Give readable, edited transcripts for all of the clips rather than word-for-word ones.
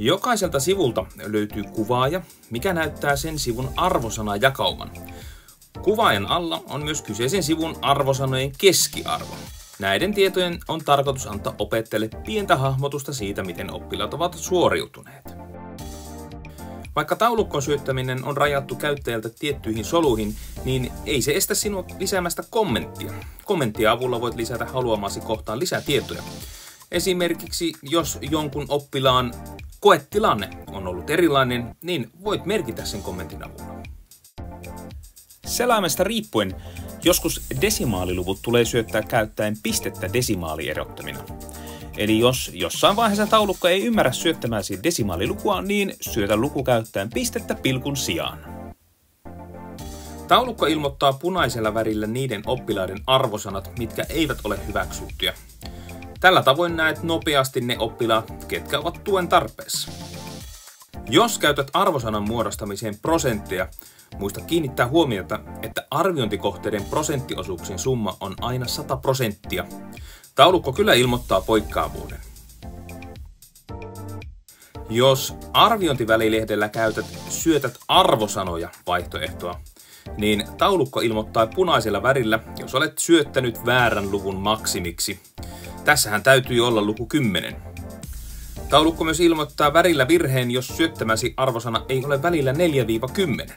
Jokaiselta sivulta löytyy kuvaaja, mikä näyttää sen sivun arvosanajakauman. Kuvaajan alla on myös kyseisen sivun arvosanojen keskiarvo. Näiden tietojen on tarkoitus antaa opettajille pientä hahmotusta siitä, miten oppilaat ovat suoriutuneet. Vaikka taulukon syöttäminen on rajattu käyttäjältä tiettyihin soluihin, niin ei se estä sinua lisäämästä kommenttia. Kommenttien avulla voit lisätä haluamasi kohtaan lisätietoja. Esimerkiksi jos jonkun oppilaan koetilanne on ollut erilainen, niin voit merkitä sen kommentin avulla. Selaimesta riippuen joskus desimaaliluvut tulee syöttää käyttäen pistettä desimaalierottamina. Eli jos jossain vaiheessa taulukko ei ymmärrä syöttämäsi desimaalilukua, niin syötä luku käyttäen pistettä pilkun sijaan. Taulukko ilmoittaa punaisella värillä niiden oppilaiden arvosanat, mitkä eivät ole hyväksyttyjä. Tällä tavoin näet nopeasti ne oppilaat, ketkä ovat tuen tarpeessa. Jos käytät arvosanan muodostamiseen prosentteja, muista kiinnittää huomiota, että arviointikohteiden prosenttiosuuksien summa on aina 100%. Taulukko kyllä ilmoittaa poikkeavuuden. Jos arviointivälilehdellä syötät arvosanoja vaihtoehtoa, niin taulukko ilmoittaa punaisella värillä, jos olet syöttänyt väärän luvun maksimiksi. Tässähän täytyy olla luku 10. Taulukko myös ilmoittaa värillä virheen, jos syöttämäsi arvosana ei ole välillä 4-10.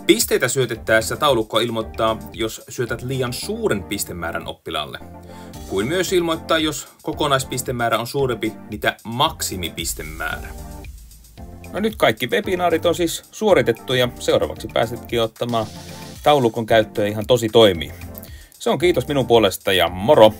Pisteitä syötettäessä taulukko ilmoittaa, jos syötät liian suuren pistemäärän oppilaalle, kuin myös ilmoittaa, jos kokonaispistemäärä on suurempi mitä maksimipistemäärä. No nyt kaikki webinaarit on siis suoritettu ja seuraavaksi pääsetkin ottamaan taulukon käyttöön ihan tosi toimii. Se on kiitos minun puolesta ja moro!